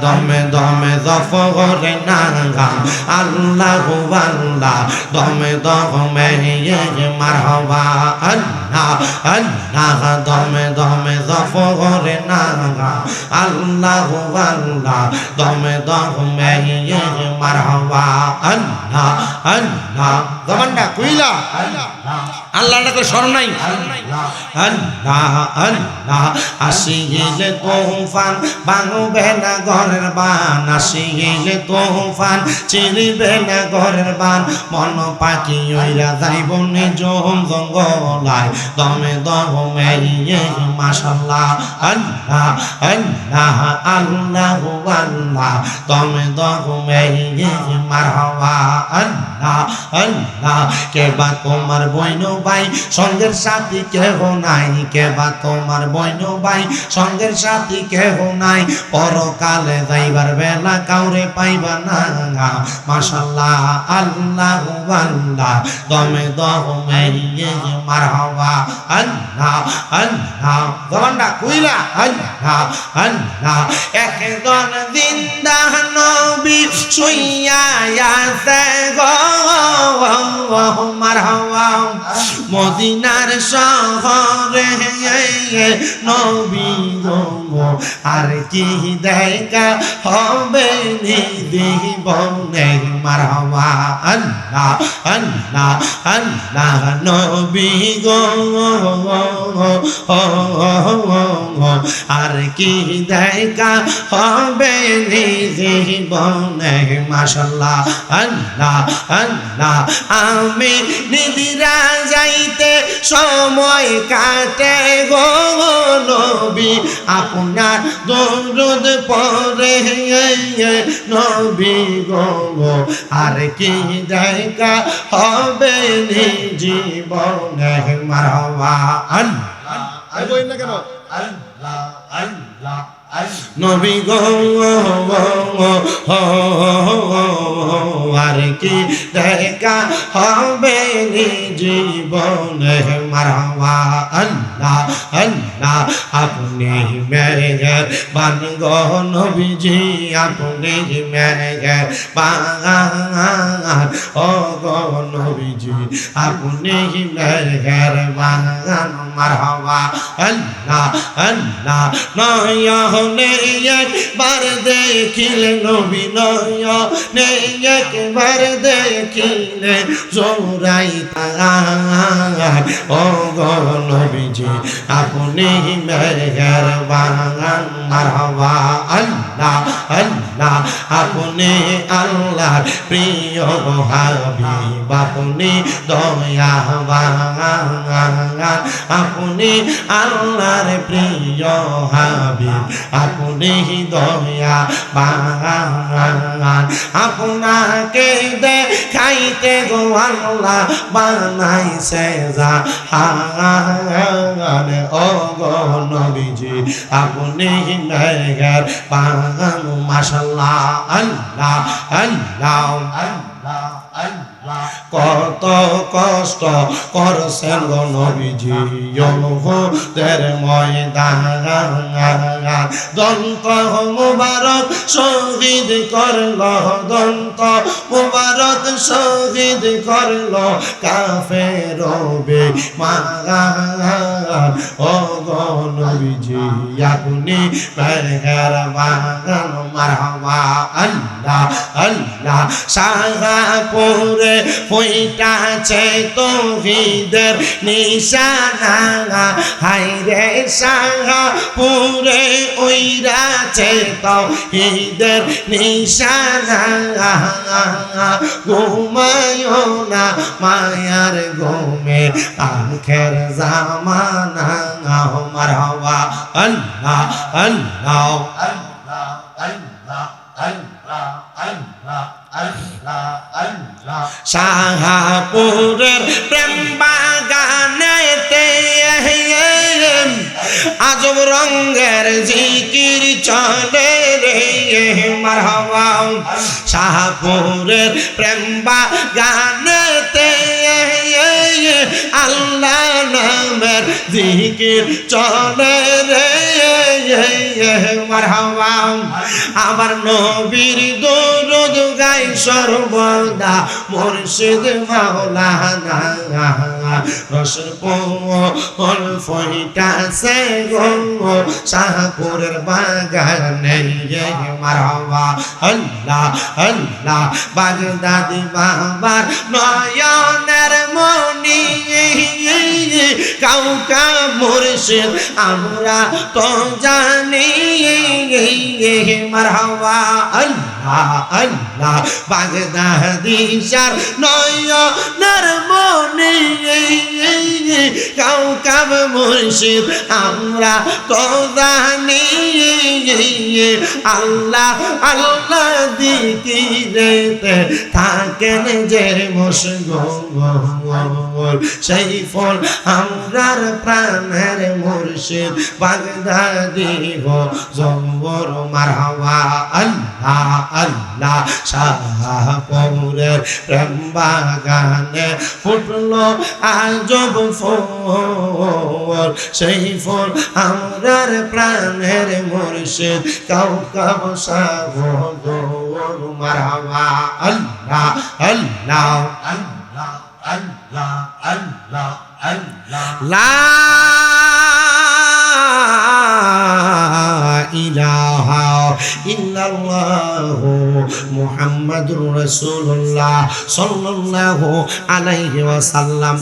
দমে দমে জফরে নাগা আল্লাহু আল্লাহ দমে দমে মারহাবা আল্লাহ আল্লাহ দমে দমে জফরে নাগা আল্লাহু আল্লাহ দমে দমে মারহাবা আল্লাহ আল্লাহ জবানটা কইলা আল্লাহ ডাকে স্মরণ নাই আল্লাহ আল্লাহ আসিলে তুফান ভাঙবে না ঘরের বান আসিলে তুফান চিরিবে না ঘরের বান মন পাখি ওইরা যাইব নিজ জঙ্গলায় দমে দমে মাশাআল্লাহ আল্লাহ আল্লাহ আল্লাহু আল্লাহ দমে দমে মারহাবা আল্লাহ আল্লাহ কেবা তোমার বইনো ভাই সঙ্গের সাথী কেহ নাই কেবা তোমার বইনো ভাই সঙ্গের সাথী কেহ নাই পরকালে যাইবার বেলা কাউরে পাইবা না মাশাআল্লাহ আল্লাহু আল্লাহ দমে দমে মারহাবা আল্লাহ আল্লাহ জবানটা কইলা আল্লাহ আল্লাহ একজন জিন্দা নবী শুইয়া আছে গো মারহাবা মদিনার শহরে নবী গো আর কি দেখা হবে জীবনে মারহাবা আল্লাহ আল্লাহ আল্লাহ নবী গো আর কি দেখা হবে জীবনে মাশাআল্লাহ আল্লাহ আল্লাহ আমি নিদিরা যাইতে সময় কাটে গো নবী আপনার দরুদ পড়ে নবী গো আর কি দেখা হবে জীবনে মারহাবা আল্লাহ বলেন না কেন আল্লাহ আল্লাহ নবী গো আর কি দেখা হবে জীবনে মারহাবা আল্লাহ আল্লাহ আপনি মেহেরবান গো নবীজি আপনি মেহেরবান ও গো নবীজি আপনি মেহেরবান মারহাবা আল্লাহ আল্লাহ নয়নে একবার দেখিলে নবী নয়নে একবার দেখিলে জোড়াইতার ও গো নবীজি আপনি মেহেরবান মারহাবা আল্লাহ আল্লাহ আপনি আল্লাহর প্রিয় হাবিব আপনি দয়াবান আপনি আল্লাহর প্রিয় হাবিব আপনি দয়াবান আপনাকে দেখাইতে গো আল্লাহ বানাইছে জাহান ও গো নবীজি আপনি মেহেরবান মাশাআল্লাহ আল্লাহ আল্লাহ আল্লাহ আল্লাহ কত কষ্ট করছেন গো নবীজি উহুদের ময়দান দন্ত মুবারক শহীদ করল দন্ত মুবারক শহীদ করল কাফের বেঈমান ও গো নবীজি আপনি মেহেরবান মারহাবা আল্লাহ আল্লাহ শাহপুরে হইতাছে তৌহিদের নিশানা হায়রে শাহপুরে ওইরাছে তৌহিদের নিশানা ঘুমায়ো না মায়ার ঘুমে আখের জামানা মারহাবা আল্লাহ আল্লাহ আল্লাহ আল্লাহ আল্লাহ আল্লাহ আল্লাহ আল্লাহ শাহপুরের প্রেম বাগানেতে আজব রঙের জিকির চলে রে মারহাবা শাহপুরের প্রেম বাগানেতে আল্লাহ নামের জিকির চলে রে মারহাবা আমার নবীর দরুদ গাই সর্বদা মুর্শিদ মাওলানা রসুল কোল ফইটাছে গো শাহপুরের বাগানে মারহাবা আল্লাহ আল্লাহ বাগদাদি বাবার নয়নের মনি কাউকা মুর্শিদ আমরা তো জানি মারহাবা আল্লাহ আল্লাহ বাগদাদি শার নয়নের মনি কাউকা মুর্শিদ আমরা তো জানি আল্লাহ আল্লাহ দিকিরেতে থাকেন যে মশগুল সেই ফল আমরার প্রাণের মুর্শিদ বাগদাদি গো জম্বর মারহাবা আল্লাহ আল্লাহ শাহপুরের প্রেম বাগানে ফুটলো আজব ফল সেই ফল আমরার প্রাণের মুর্শিদ কাউকা সাগর মারহাবা আল্লাহ আল্লাহ আল্লাহ আল্লাহ আল্লাহ আল্লাহ লা ইলাহা ইল্লাল্লাহু মুহাম্মাদুর রাসূলুল্লাহ সাল্লাল্লাহু আলাইহি ওয়াসাল্লাম।